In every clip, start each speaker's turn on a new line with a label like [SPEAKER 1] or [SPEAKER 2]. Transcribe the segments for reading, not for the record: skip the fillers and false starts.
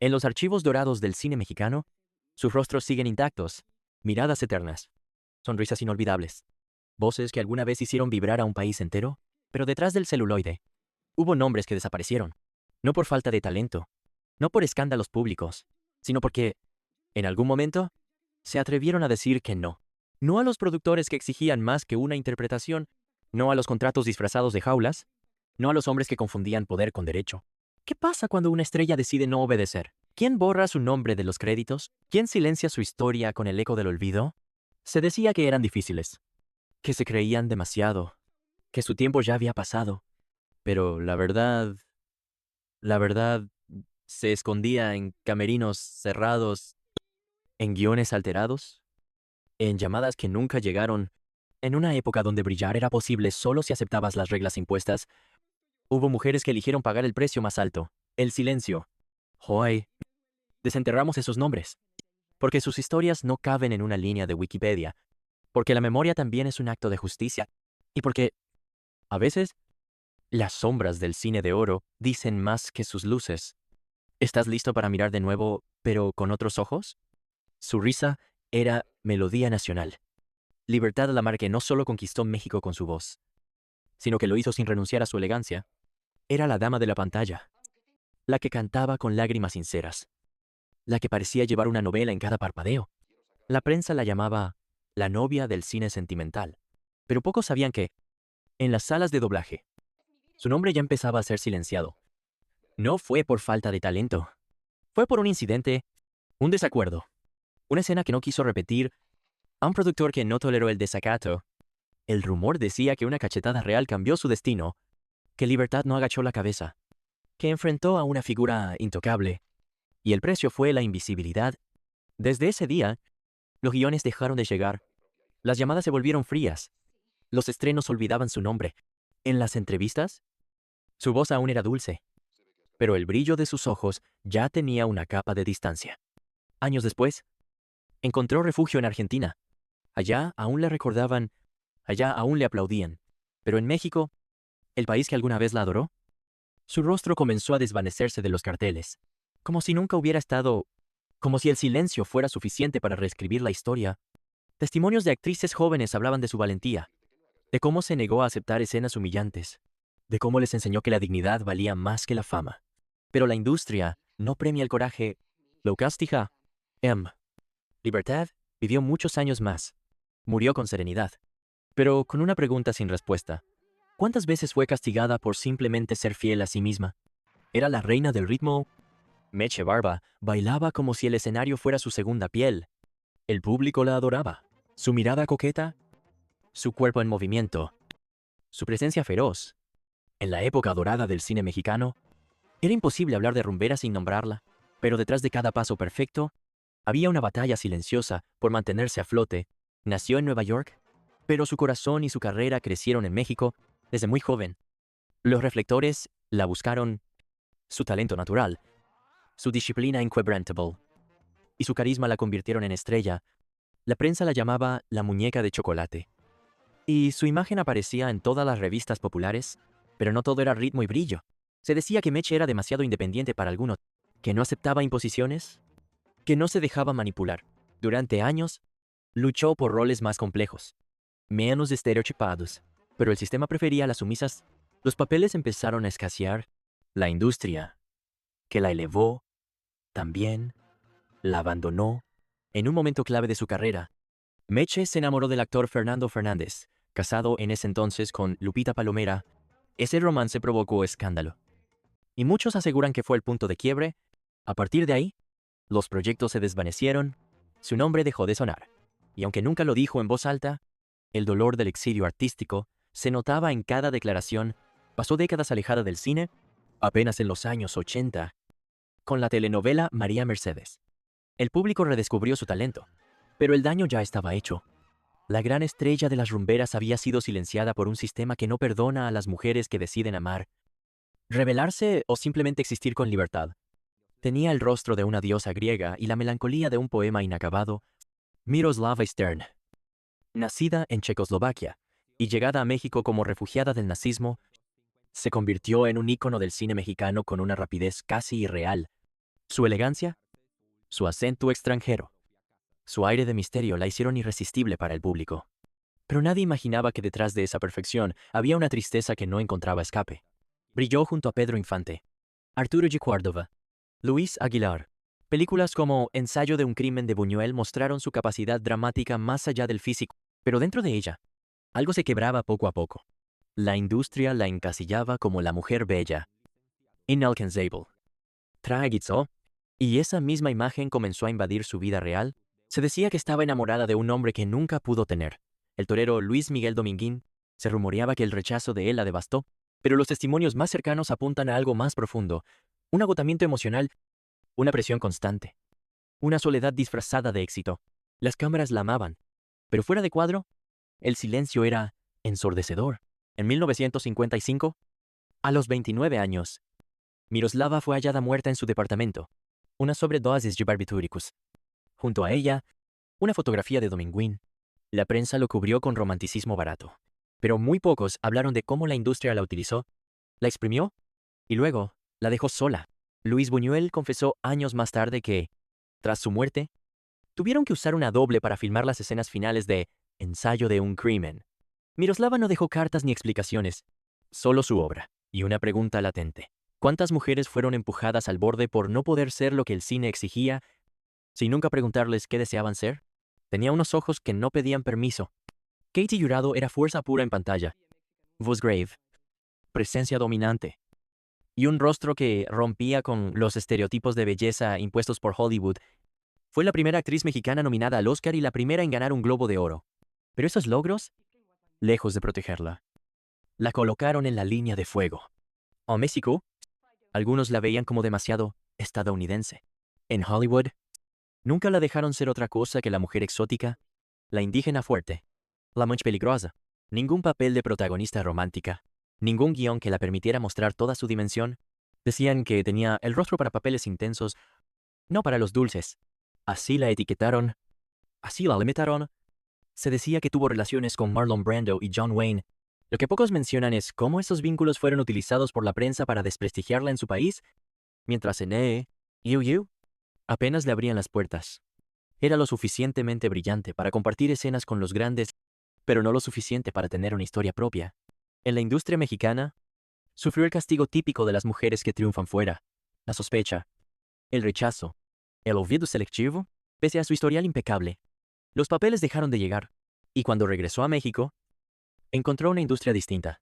[SPEAKER 1] En los archivos dorados del cine mexicano, sus rostros siguen intactos, miradas eternas, sonrisas inolvidables, voces que alguna vez hicieron vibrar a un país entero, pero detrás del celuloide, hubo nombres que desaparecieron, no por falta de talento, no por escándalos públicos, sino porque, en algún momento, se atrevieron a decir que no. No a los productores que exigían más que una interpretación, no a los contratos disfrazados de jaulas, no a los hombres que confundían poder con derecho. ¿Qué pasa cuando una estrella decide no obedecer? ¿Quién borra su nombre de los créditos? ¿Quién silencia su historia con el eco del olvido? Se decía que eran difíciles, que se creían demasiado, que su tiempo ya había pasado. Pero la verdad, se escondía en camerinos cerrados, en guiones alterados, en llamadas que nunca llegaron. En una época donde brillar era posible solo si aceptabas las reglas impuestas, hubo mujeres que eligieron pagar el precio más alto, el silencio. Hoy, desenterramos esos nombres, porque sus historias no caben en una línea de Wikipedia, porque la memoria también es un acto de justicia, y porque, a veces, las sombras del cine de oro dicen más que sus luces. ¿Estás listo para mirar de nuevo, pero con otros ojos? Su risa era melodía nacional. Libertad Lamarque no solo conquistó México con su voz, sino que lo hizo sin renunciar a su elegancia. Era la dama de la pantalla, la que cantaba con lágrimas sinceras, la que parecía llevar una novela en cada parpadeo. La prensa la llamaba la novia del cine sentimental, pero pocos sabían que, en las salas de doblaje, su nombre ya empezaba a ser silenciado. No fue por falta de talento, fue por un incidente, un desacuerdo, una escena que no quiso repetir, a un productor que no toleró el desacato. El rumor decía que una cachetada real cambió su destino, que Libertad no agachó la cabeza, que enfrentó a una figura intocable, y el precio fue la invisibilidad. Desde ese día, los guiones dejaron de llegar, las llamadas se volvieron frías, los estrenos olvidaban su nombre. En las entrevistas, su voz aún era dulce, pero el brillo de sus ojos ya tenía una capa de distancia. Años después, encontró refugio en Argentina. Allá aún le recordaban, allá aún le aplaudían. Pero en México, el país que alguna vez la adoró, su rostro comenzó a desvanecerse de los carteles, como si nunca hubiera estado, como si el silencio fuera suficiente para reescribir la historia. Testimonios de actrices jóvenes hablaban de su valentía, de cómo se negó a aceptar escenas humillantes, de cómo les enseñó que la dignidad valía más que la fama. Pero la industria no premia el coraje, lo castiga. Libertad vivió muchos años más. Murió con serenidad, pero con una pregunta sin respuesta. ¿Cuántas veces fue castigada por simplemente ser fiel a sí misma? Era la reina del ritmo. Meche Barba bailaba como si el escenario fuera su segunda piel. El público la adoraba. Su mirada coqueta, su cuerpo en movimiento, su presencia feroz. En la época dorada del cine mexicano, era imposible hablar de rumbera sin nombrarla, pero detrás de cada paso perfecto, había una batalla silenciosa por mantenerse a flote. Nació en Nueva York, pero su corazón y su carrera crecieron en México desde muy joven. Los reflectores la buscaron, su talento natural, su disciplina inquebrantable, y su carisma la convirtieron en estrella. La prensa la llamaba la muñeca de chocolate. Y su imagen aparecía en todas las revistas populares, pero no todo era ritmo y brillo. Se decía que Meche era demasiado independiente para algunos, que no aceptaba imposiciones, que no se dejaba manipular. Durante años, luchó por roles más complejos, menos estereotipados, pero el sistema prefería a las sumisas. Los papeles empezaron a escasear. La industria, que la elevó, también la abandonó. En un momento clave de su carrera, Meche se enamoró del actor Fernando Fernández, casado en ese entonces con Lupita Palomera. Ese romance provocó escándalo, y muchos aseguran que fue el punto de quiebre. A partir de ahí, los proyectos se desvanecieron, su nombre dejó de sonar, y aunque nunca lo dijo en voz alta, el dolor del exilio artístico se notaba en cada declaración. Pasó décadas alejada del cine, apenas en los años 80, con la telenovela María Mercedes. El público redescubrió su talento, pero el daño ya estaba hecho. La gran estrella de las rumberas había sido silenciada por un sistema que no perdona a las mujeres que deciden amar, rebelarse o simplemente existir con libertad. Tenía el rostro de una diosa griega y la melancolía de un poema inacabado. Miroslava Stern, nacida en Checoslovaquia y llegada a México como refugiada del nazismo, se convirtió en un ícono del cine mexicano con una rapidez casi irreal. Su elegancia, su acento extranjero, su aire de misterio la hicieron irresistible para el público. Pero nadie imaginaba que detrás de esa perfección había una tristeza que no encontraba escape. Brilló junto a Pedro Infante, Arturo G. Córdoba, Luis Aguilar. Películas como Ensayo de un crimen de Buñuel mostraron su capacidad dramática más allá del físico, pero dentro de ella, algo se quebraba poco a poco. La industria la encasillaba como la mujer bella, inalcanzable, trágico, y esa misma imagen comenzó a invadir su vida real. Se decía que estaba enamorada de un hombre que nunca pudo tener. El torero Luis Miguel Dominguín. Se rumoreaba que el rechazo de él la devastó, pero los testimonios más cercanos apuntan a algo más profundo, un agotamiento emocional, una presión constante, una soledad disfrazada de éxito. Las cámaras la amaban, pero fuera de cuadro, el silencio era ensordecedor. En 1955, a los 29 años, Miroslava fue hallada muerta en su departamento, una sobredosis de barbitúricos. Junto a ella, una fotografía de Dominguín. La prensa lo cubrió con romanticismo barato, pero muy pocos hablaron de cómo la industria la utilizó, la exprimió y luego la dejó sola. Luis Buñuel confesó años más tarde que, tras su muerte, tuvieron que usar una doble para filmar las escenas finales de Ensayo de un crimen. Miroslava no dejó cartas ni explicaciones, solo su obra, y una pregunta latente. ¿Cuántas mujeres fueron empujadas al borde por no poder ser lo que el cine exigía, sin nunca preguntarles qué deseaban ser? Tenía unos ojos que no pedían permiso. Katy Jurado era fuerza pura en pantalla. Voz grave, presencia dominante, y un rostro que rompía con los estereotipos de belleza impuestos por Hollywood. Fue la primera actriz mexicana nominada al Oscar y la primera en ganar un Globo de Oro. Pero esos logros, lejos de protegerla, la colocaron en la línea de fuego. En México, algunos la veían como demasiado estadounidense. En Hollywood, nunca la dejaron ser otra cosa que la mujer exótica, la indígena fuerte, la much peligrosa. Ningún papel de protagonista romántica, ningún guión que la permitiera mostrar toda su dimensión. Decían que tenía el rostro para papeles intensos, no para los dulces. Así la etiquetaron, así la limitaron. Se decía que tuvo relaciones con Marlon Brando y John Wayne. Lo que pocos mencionan es cómo esos vínculos fueron utilizados por la prensa para desprestigiarla en su país, mientras en Yu apenas le abrían las puertas. Era lo suficientemente brillante para compartir escenas con los grandes, pero no lo suficiente para tener una historia propia. En la industria mexicana, sufrió el castigo típico de las mujeres que triunfan fuera, la sospecha, el rechazo, el olvido selectivo. Pese a su historial impecable, los papeles dejaron de llegar, y cuando regresó a México, encontró una industria distinta,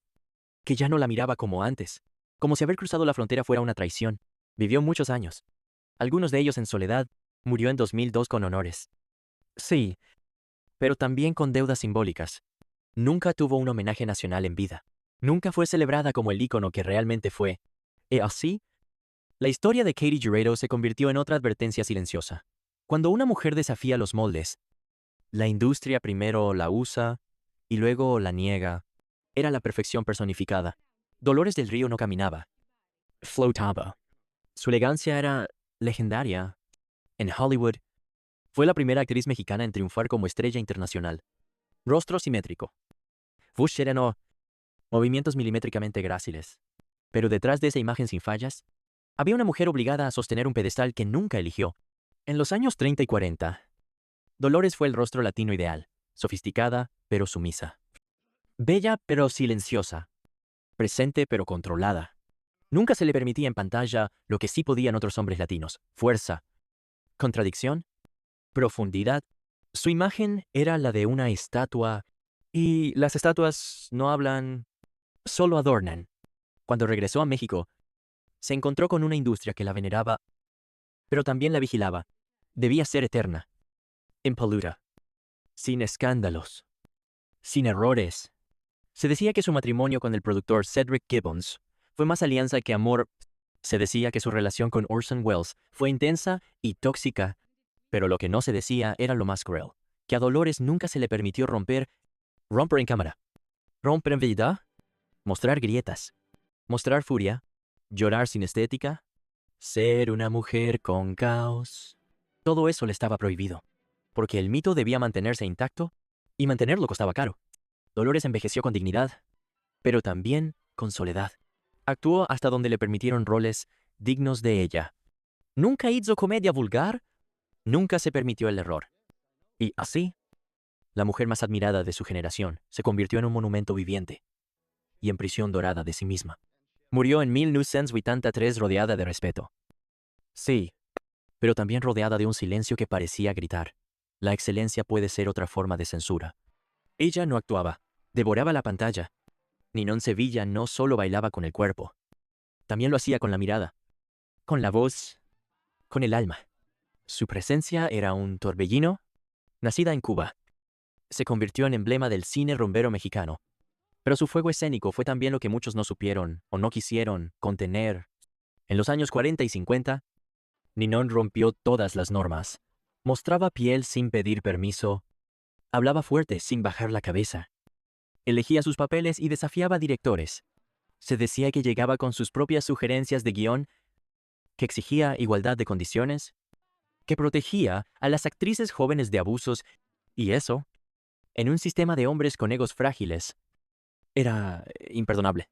[SPEAKER 1] que ya no la miraba como antes, como si haber cruzado la frontera fuera una traición. Vivió muchos años, algunos de ellos en soledad. Murió en 2002 con honores. Sí, pero también con deudas simbólicas. Nunca tuvo un homenaje nacional en vida. Nunca fue celebrada como el ícono que realmente fue. Y así, la historia de Katy Jurado se convirtió en otra advertencia silenciosa. Cuando una mujer desafía los moldes, la industria primero la usa y luego la niega. Era la perfección personificada. Dolores del Río no caminaba, flotaba. Su elegancia era legendaria. En Hollywood, fue la primera actriz mexicana en triunfar como estrella internacional. Rostro simétrico, voz sereno, movimientos milimétricamente gráciles. Pero detrás de esa imagen sin fallas, había una mujer obligada a sostener un pedestal que nunca eligió. En los años 30 y 40, Dolores fue el rostro latino ideal, sofisticada pero sumisa. Bella pero silenciosa, presente pero controlada. Nunca se le permitía en pantalla lo que sí podían otros hombres latinos: fuerza, contradicción, profundidad. Su imagen era la de una estatua, y las estatuas no hablan, solo adornan. Cuando regresó a México, se encontró con una industria que la veneraba, pero también la vigilaba. Debía ser eterna, impoluta, sin escándalos, sin errores. Se decía que su matrimonio con el productor Cedric Gibbons fue más alianza que amor. Se decía que su relación con Orson Welles fue intensa y tóxica, pero lo que no se decía era lo más cruel, que a Dolores nunca se le permitió romper en cámara, romper en vida, mostrar grietas, mostrar furia, llorar sin estética, ser una mujer con caos. Todo eso le estaba prohibido, porque el mito debía mantenerse intacto, y mantenerlo costaba caro. Dolores envejeció con dignidad, pero también con soledad. Actuó hasta donde le permitieron roles dignos de ella. Nunca hizo comedia vulgar, nunca se permitió el error. Y así, la mujer más admirada de su generación se convirtió en un monumento viviente y en prisión dorada de sí misma. Murió en 1983 rodeada de respeto. Sí, pero también rodeada de un silencio que parecía gritar. La excelencia puede ser otra forma de censura. Ella no actuaba, devoraba la pantalla. Ninon Sevilla no solo bailaba con el cuerpo, también lo hacía con la mirada, con la voz, con el alma. Su presencia era un torbellino. Nacida en Cuba, se convirtió en emblema del cine rumbero mexicano. Pero su fuego escénico fue también lo que muchos no supieron o no quisieron contener. En los años 40 y 50, Ninon rompió todas las normas. Mostraba piel sin pedir permiso, hablaba fuerte sin bajar la cabeza, elegía sus papeles y desafiaba a directores. Se decía que llegaba con sus propias sugerencias de guión, que exigía igualdad de condiciones, que protegía a las actrices jóvenes de abusos, y eso, en un sistema de hombres con egos frágiles, era imperdonable.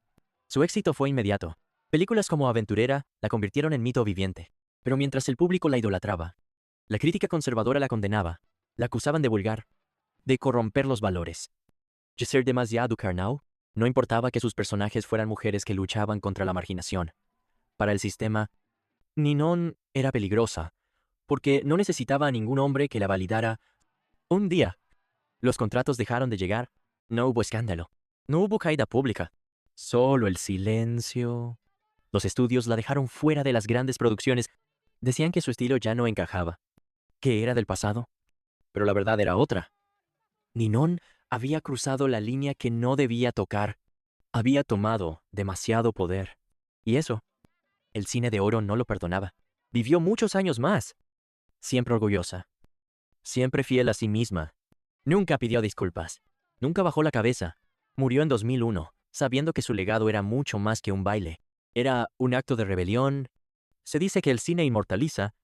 [SPEAKER 1] Su éxito fue inmediato. Películas como Aventurera la convirtieron en mito viviente. Pero mientras el público la idolatraba, la crítica conservadora la condenaba, la acusaban de vulgar, de corromper los valores, de ser demasiado carnal. No importaba que sus personajes fueran mujeres que luchaban contra la marginación. Para el sistema, Ninon era peligrosa, porque no necesitaba a ningún hombre que la validara. Un día, los contratos dejaron de llegar. No hubo escándalo. No hubo caída pública. Solo el silencio. Los estudios la dejaron fuera de las grandes producciones. Decían que su estilo ya no encajaba, que era del pasado. Pero la verdad era otra. Ninon había cruzado la línea que no debía tocar. Había tomado demasiado poder. Y eso, el cine de oro no lo perdonaba. Vivió muchos años más. Siempre orgullosa. Siempre fiel a sí misma. Nunca pidió disculpas. Nunca bajó la cabeza. Murió en 2001, sabiendo que su legado era mucho más que un baile. Era un acto de rebelión. Se dice que el cine inmortaliza,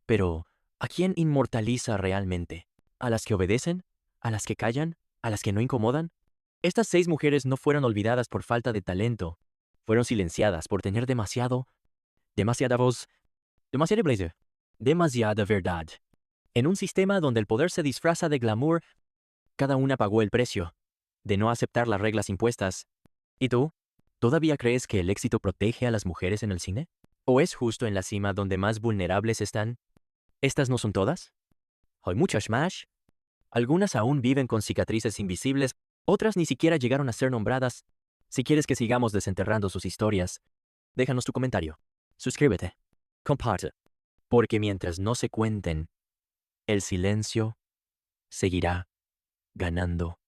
[SPEAKER 1] pero ¿a quién inmortaliza realmente? ¿A las que obedecen? ¿A las que callan? ¿A las que no incomodan? Estas 6 mujeres no fueron olvidadas por falta de talento. Fueron silenciadas por tener demasiada voz, demasiado blazer, demasiada verdad. En un sistema donde el poder se disfraza de glamour, cada una pagó el precio de no aceptar las reglas impuestas. ¿Y tú? ¿Todavía crees que el éxito protege a las mujeres en el cine? ¿O es justo en la cima donde más vulnerables están? ¿Estas no son todas? Hay muchas más. Algunas aún viven con cicatrices invisibles, otras ni siquiera llegaron a ser nombradas. Si quieres que sigamos desenterrando sus historias, déjanos tu comentario. Suscríbete. Comparte. Porque mientras no se cuenten, el silencio seguirá ganando.